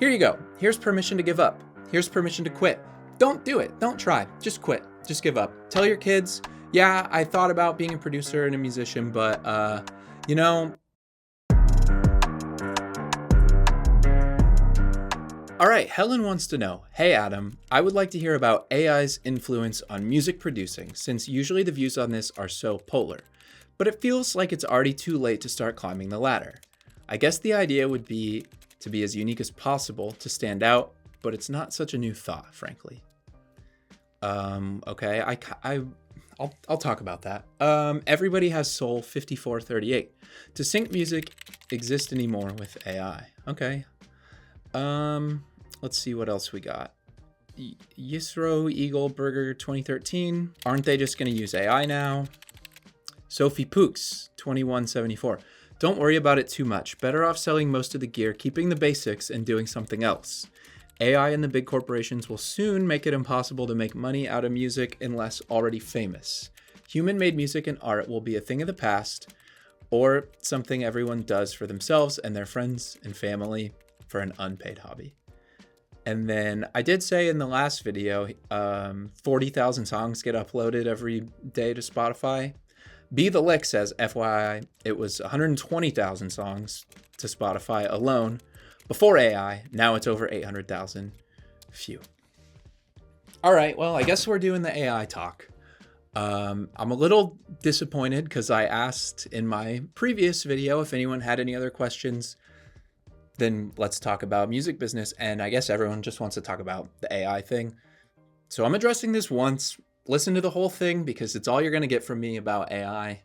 Here you go. Here's permission to give up. Here's permission to quit. Don't do it. Don't try. Just quit. Just give up. Tell your kids, yeah, I thought about being a producer and a musician, but, you know. All right, Helen wants to know, hey Adam, I would like to hear about AI's influence on music producing, since usually the views on this are so polar. But it feels like it's already too late to start climbing the ladder. I guess the idea would be to be as unique as possible to stand out, but it's not such a new thought, frankly. Okay, I'll talk about that. Everybody has Soul 5438. Does sync music exist anymore with AI? Okay. Let's see what else we got. Yisro Eagle Burger 2013. Aren't they just going to use AI now? Sophie Pooks 2174. Don't worry about it too much. Better off selling most of the gear, keeping the basics, and doing something else. AI and the big corporations will soon make it impossible to make money out of music unless already famous. Human-made music and art will be a thing of the past, or something everyone does for themselves and their friends and family for an unpaid hobby. And then I did say in the last video, 40,000 songs get uploaded every day to Spotify. Be the Lick says, FYI, it was 120,000 songs to Spotify alone before AI. Now it's over 800,000. Phew. All right, well, I guess we're doing the AI talk. I'm a little disappointed because I asked in my previous video if anyone had any other questions. Then let's talk about music business. And I guess everyone just wants to talk about the AI thing. So I'm addressing this once. Listen to the whole thing because it's all you're going to get from me about AI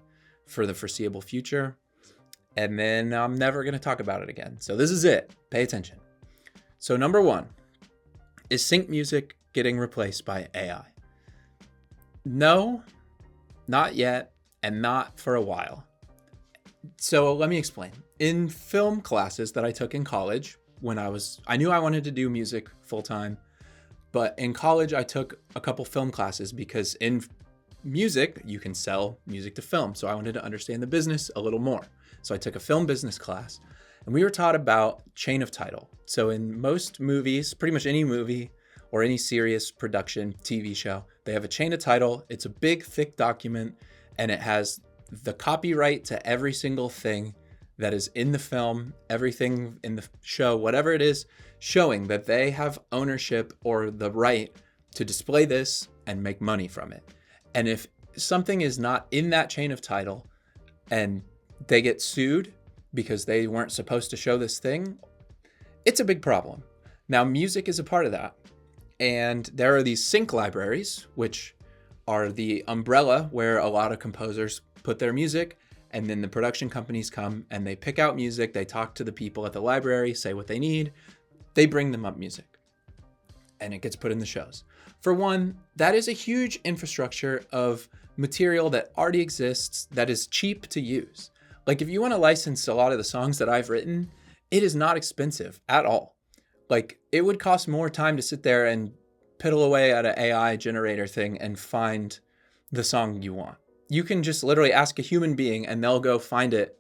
for the foreseeable future. And then I'm never going to talk about it again. So this is it. Pay attention. So number one, is sync music getting replaced by AI? No, not yet, and not for a while. So let me explain. In film classes that I took in college, when I knew I wanted to do music full time, but in college I took a couple film classes because in music, you can sell music to film. So I wanted to understand the business a little more. So I took a film business class and we were taught about chain of title. So in most movies, pretty much any movie or any serious production TV show, they have a chain of title. It's a big, thick document and it has the copyright to every single thing that is in the film, everything in the show, whatever it is, showing that they have ownership or the right to display this and make money from it. And if something is not in that chain of title and they get sued because they weren't supposed to show this thing, it's a big problem. Now, music is a part of that. And there are these sync libraries, which are the umbrella where a lot of composers put their music, and then the production companies come and they pick out music, they talk to the people at the library, say what they need, they bring them up music, and it gets put in the shows. For one, that is a huge infrastructure of material that already exists that is cheap to use. Like if you want to license a lot of the songs that I've written, it is not expensive at all. Like it would cost more time to sit there and piddle away at an AI generator thing and find the song you want. You can just literally ask a human being and they'll go find it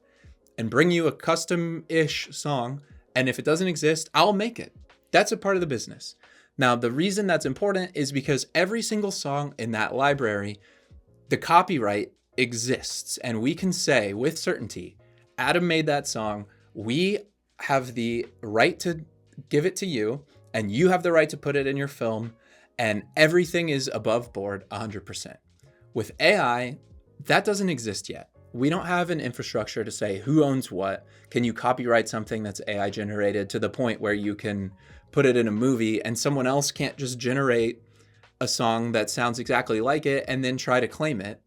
and bring you a custom-ish song. And if it doesn't exist, I'll make it. That's a part of the business. Now, the reason that's important is because every single song in that library, the copyright exists. And we can say with certainty, Adam made that song. We have the right to give it to you and you have the right to put it in your film. And everything is above board 100%. With AI, that doesn't exist yet. We don't have an infrastructure to say who owns what. Can you copyright something that's AI generated to the point where you can put it in a movie and someone else can't just generate a song that sounds exactly like it and then try to claim it?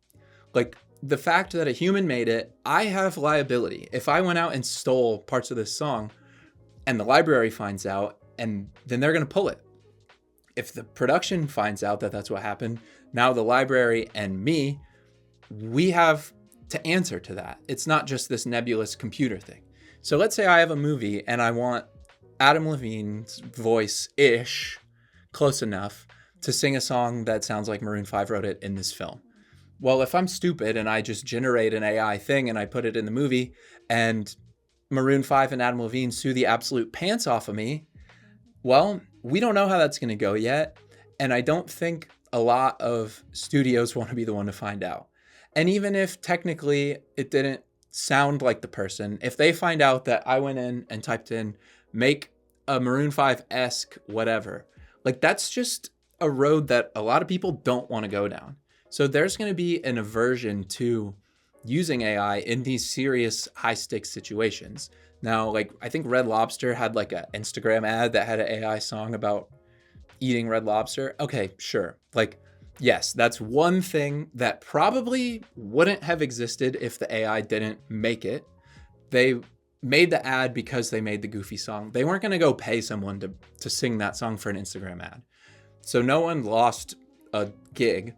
Like the fact that a human made it, I have liability. If I went out and stole parts of this song and the library finds out, and then they're going to pull it. If the production finds out that that's what happened, now the library and me, we have to answer to that. It's not just this nebulous computer thing. So let's say I have a movie and I want Adam Levine's voice-ish, close enough, to sing a song that sounds like Maroon 5 wrote it in this film. Well, if I'm stupid and I just generate an AI thing and I put it in the movie and Maroon 5 and Adam Levine sue the absolute pants off of me, Well, we don't know how that's going to go yet. And I don't think a lot of studios want to be the one to find out. And even if technically it didn't sound like the person, if they find out that I went in and typed in, make a Maroon 5-esque whatever, like that's just a road that a lot of people don't want to go down. So there's going to be an aversion to using AI in these serious high stakes situations. Now, like I think Red Lobster had like an Instagram ad that had an AI song about eating Red Lobster. Okay, sure. Like, yes, that's one thing that probably wouldn't have existed if the AI didn't make it. They made the ad because they made the goofy song. They weren't going to go pay someone to sing that song for an Instagram ad. So no one lost a gig,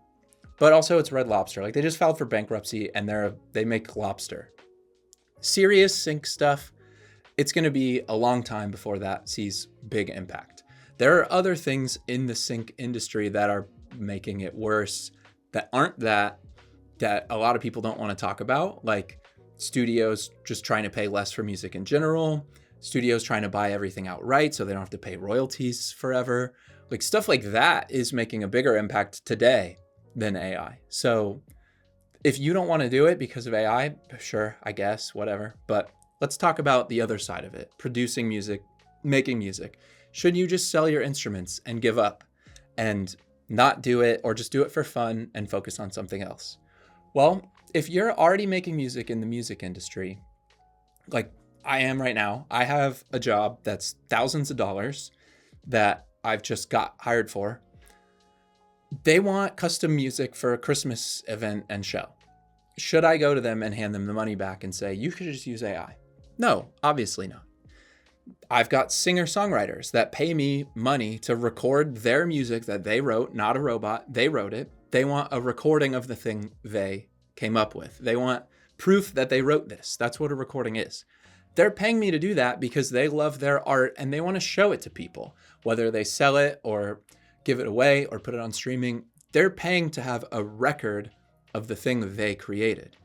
but also it's Red Lobster. Like they just filed for bankruptcy and they make lobster. Serious sync stuff, it's going to be a long time before that sees big impact. There are other things in the sync industry that are making it worse that aren't that a lot of people don't want to talk about, like studios just trying to pay less for music in general, studios trying to buy everything outright so they don't have to pay royalties forever. Like stuff like that is making a bigger impact today than AI. So if you don't want to do it because of AI, sure, I guess, whatever. But let's talk about the other side of it, producing music, making music. Should you just sell your instruments and give up and not do it, or just do it for fun and focus on something else? Well, if you're already making music in the music industry, like I am right now, I have a job that's thousands of dollars that I've just got hired for. They want custom music for a Christmas event and show. Should I go to them and hand them the money back and say, you could just use AI? No, obviously not. I've got singer-songwriters that pay me money to record their music that they wrote, not a robot. They wrote it. They want a recording of the thing they came up with. They want proof that they wrote this. That's what a recording is. They're paying me to do that because they love their art and they want to show it to people, whether they sell it or give it away or put it on streaming. They're paying to have a record of the thing they created.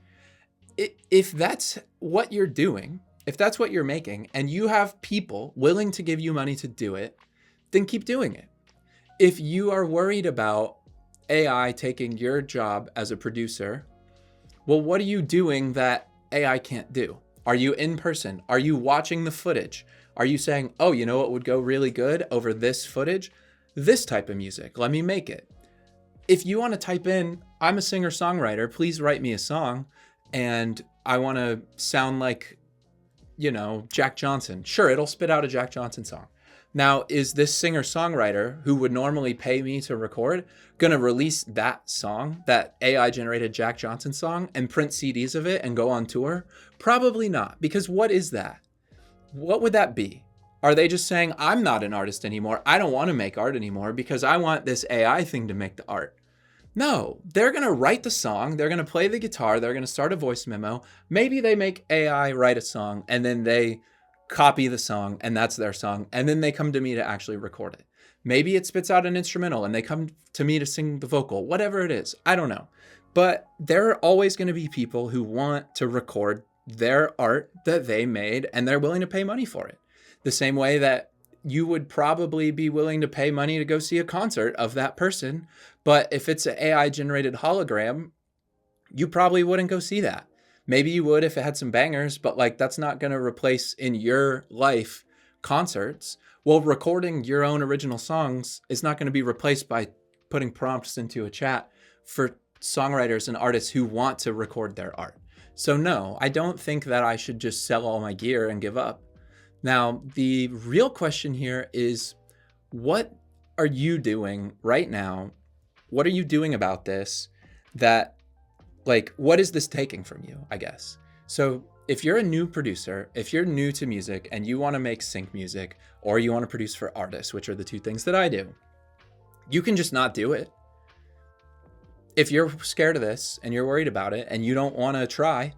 If that's what you're doing, if that's what you're making, and you have people willing to give you money to do it, then keep doing it. If you are worried about AI taking your job as a producer, well, what are you doing that AI can't do? Are you in person? Are you watching the footage? Are you saying, oh, you know what would go really good over this footage? This type of music, let me make it. If you want to type in, I'm a singer-songwriter, please write me a song, and I want to sound like, you know, Jack Johnson. Sure, it'll spit out a Jack Johnson song. Now, is this singer-songwriter who would normally pay me to record going to release that song, that AI-generated Jack Johnson song, and print CDs of it and go on tour? Probably not, because what is that? What would that be? Are they just saying, I'm not an artist anymore, I don't want to make art anymore because I want this AI thing to make the art? No, they're going to write the song, they're going to play the guitar, they're going to start a voice memo. Maybe they make AI write a song and then they copy the song and that's their song. And then they come to me to actually record it. Maybe it spits out an instrumental and they come to me to sing the vocal, whatever it is. I don't know. But there are always going to be people who want to record their art that they made and they're willing to pay money for it. The same way that you would probably be willing to pay money to go see a concert of that person. But if it's an AI generated hologram, you probably wouldn't go see that. Maybe you would if it had some bangers, but like that's not going to replace in your life concerts. Well, recording your own original songs is not going to be replaced by putting prompts into a chat for songwriters and artists who want to record their art. So no, I don't think that I should just sell all my gear and give up. Now, the real question here is, what are you doing right now? What are you doing about this? That, like, what is this taking from you, I guess? So if you're a new producer, if you're new to music and you want to make sync music, or you want to produce for artists, which are the two things that I do, you can just not do it. If you're scared of this and you're worried about it and you don't want to try,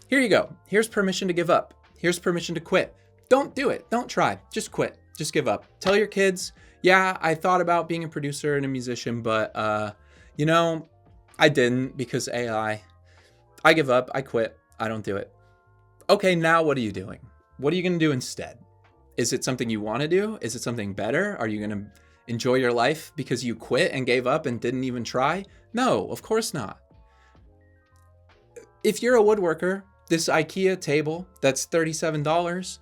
here you go. Here's permission to give up. Here's permission to quit. Don't do it. Don't try. Just quit. Just give up. Tell your kids, yeah, I thought about being a producer and a musician, but, you know, I didn't because AI. I give up. I quit. I don't do it. Okay, now what are you doing? What are you going to do instead? Is it something you want to do? Is it something better? Are you going to enjoy your life because you quit and gave up and didn't even try? No, of course not. If you're a woodworker, this IKEA table that's $37,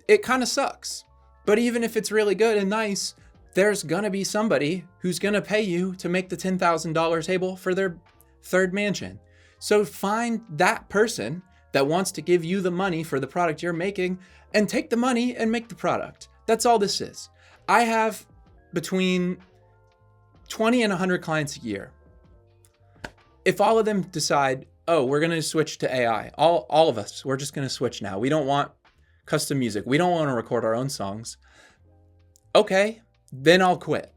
it kind of sucks. But even if it's really good and nice, there's going to be somebody who's going to pay you to make the $10,000 table for their third mansion. So find that person that wants to give you the money for the product you're making and take the money and make the product. That's all this is. I have between 20 and 100 clients a year. If all of them decide, oh, we're going to switch to AI, all of us, we're just going to switch now. We don't want custom music. We don't want to record our own songs. Okay, then I'll quit.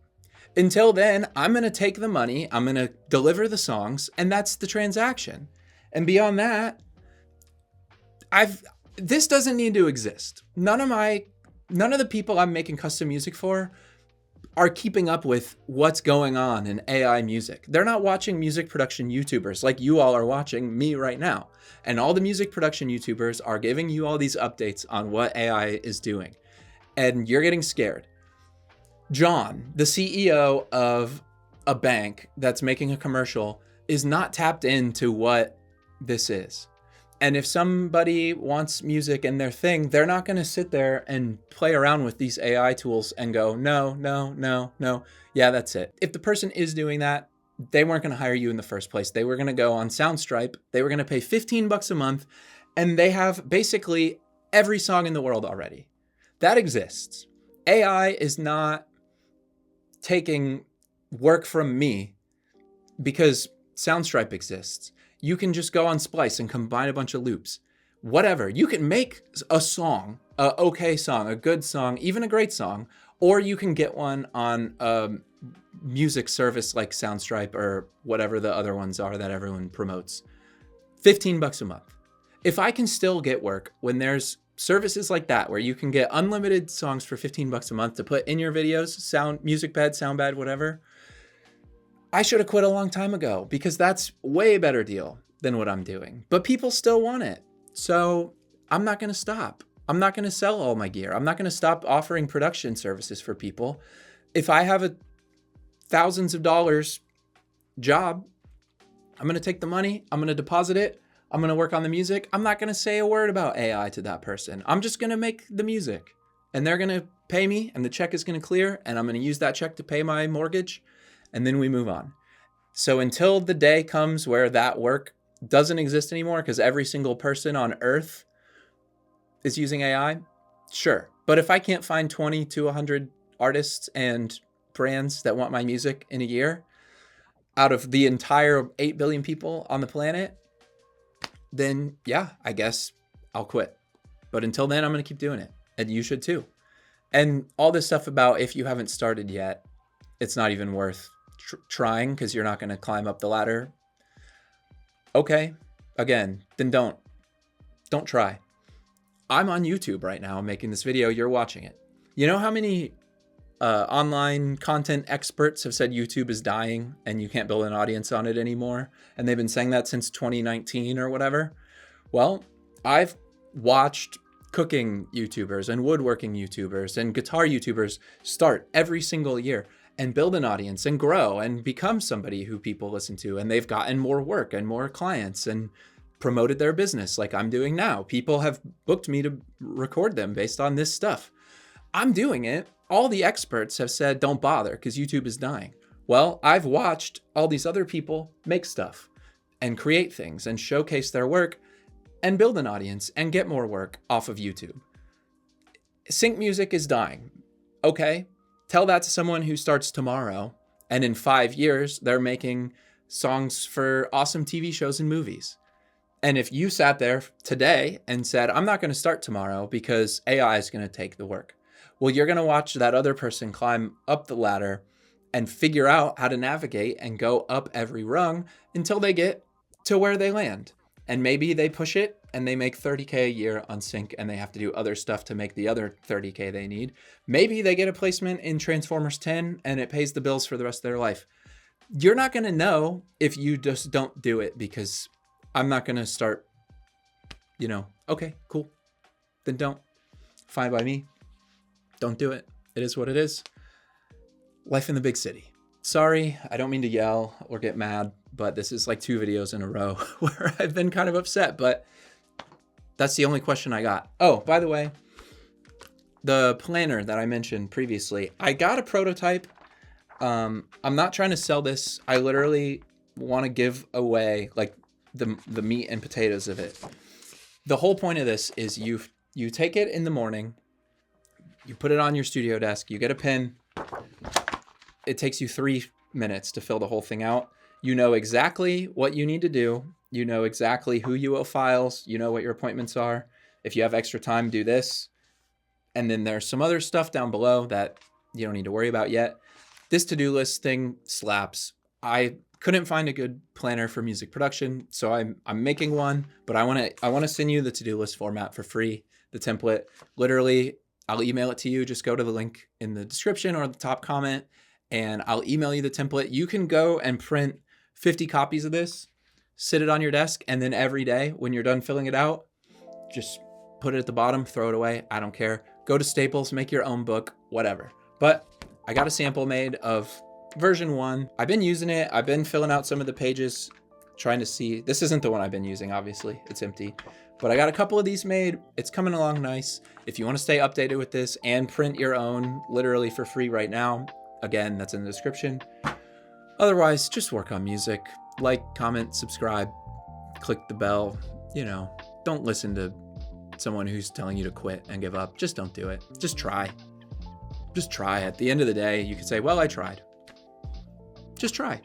Until then, I'm going to take the money, I'm going to deliver the songs, and that's the transaction. And beyond that, this doesn't need to exist. None of the people I'm making custom music for are keeping up with what's going on in AI music. They're not watching music production YouTubers like you all are watching me right now. And all the music production YouTubers are giving you all these updates on what AI is doing. And you're getting scared. John, the CEO of a bank that's making a commercial, is not tapped into what this is. And if somebody wants music in their thing, they're not going to sit there and play around with these AI tools and go, no, no, no, no. Yeah, that's it. If the person is doing that, they weren't going to hire you in the first place. They were going to go on Soundstripe. They were going to pay $15 a month, and they have basically every song in the world already. That exists. AI is not taking work from me because Soundstripe exists. You can just go on Splice and combine a bunch of loops. Whatever. You can make a song, a okay song, a good song, even a great song, or you can get one on a music service like Soundstripe or whatever the other ones are that everyone promotes. $15 a month. If I can still get work when there's services like that where you can get unlimited songs for $15 a month to put in your videos, music bed, sound bed, whatever, I should have quit a long time ago because that's way better deal than what I'm doing. But people still want it. So I'm not going to stop. I'm not going to sell all my gear. I'm not going to stop offering production services for people. If I have a thousands of dollars job, I'm going to take the money. I'm going to deposit it. I'm going to work on the music. I'm not going to say a word about AI to that person. I'm just going to make the music and they're going to pay me and the check is going to clear and I'm going to use that check to pay my mortgage. And then we move on. So until the day comes where that work doesn't exist anymore because every single person on earth is using AI, sure. But if I can't find 20 to 100 artists and brands that want my music in a year out of the entire 8 billion people on the planet, then yeah, I guess I'll quit. But until then, I'm going to keep doing it. And you should too. And all this stuff about if you haven't started yet, it's not even worth trying because you're not going to climb up the ladder. Okay, again, then don't try. I'm on YouTube right now making this video. You're watching it. You know how many online content experts have said YouTube is dying and you can't build an audience on it anymore? And they've been saying that since 2019 or whatever. Well, I've watched cooking YouTubers and woodworking YouTubers and guitar YouTubers start every single year and build an audience and grow and become somebody who people listen to. And they've gotten more work and more clients and promoted their business like I'm doing now. People have booked me to record them based on this stuff. I'm doing it. All the experts have said, don't bother because YouTube is dying. Well, I've watched all these other people make stuff and create things and showcase their work and build an audience and get more work off of YouTube. Sync music is dying. Okay. Tell that to someone who starts tomorrow, and in 5 years, they're making songs for awesome TV shows and movies. And if you sat there today and said, I'm not going to start tomorrow because AI is going to take the work. Well, you're going to watch that other person climb up the ladder and figure out how to navigate and go up every rung until they get to where they land. And maybe they push it and they make 30K a year on Sync and they have to do other stuff to make the other 30K they need. Maybe they get a placement in Transformers 10 and it pays the bills for the rest of their life. You're not going to know if you just don't do it because I'm not going to start, okay, cool. Then don't. Fine by me. don't do it. It is what it is. Life in the big city. Sorry, I don't mean to yell or get mad, but this is like 2 videos in a row where I've been kind of upset, but that's the only question I got. Oh, by the way, the planner that I mentioned previously, I got a prototype. I'm not trying to sell this. I literally want to give away like the meat and potatoes of it. The whole point of this is you take it in the morning, you put it on your studio desk, you get a pen. It takes you 3 minutes to fill the whole thing out. You know exactly what you need to do. You know exactly who you owe files. You know what your appointments are. If you have extra time, do this. And then there's some other stuff down below that you don't need to worry about yet. This to-do list thing slaps. I couldn't find a good planner for music production, so I'm making one, but I want to send you the to-do list format for free, the template. Literally, I'll email it to you. Just go to the link in the description or the top comment, and I'll email you the template. You can go and print 50 copies of this, sit it on your desk, and then every day when you're done filling it out, just put it at the bottom, throw it away. I don't care. Go to Staples, make your own book, whatever. But I got a sample made of version 1. I've been using it. I've been filling out some of the pages, trying to see. This isn't the one I've been using, obviously. It's empty. But I got a couple of these made. It's coming along nice. If you want to stay updated with this and print your own literally for free right now, again, that's in the description. Otherwise, just work on music. Like, comment, subscribe, click the bell. You know, don't listen to someone who's telling you to quit and give up. Just don't do it. Just try. Just try. At the end of the day, you can say, well, I tried. Just try.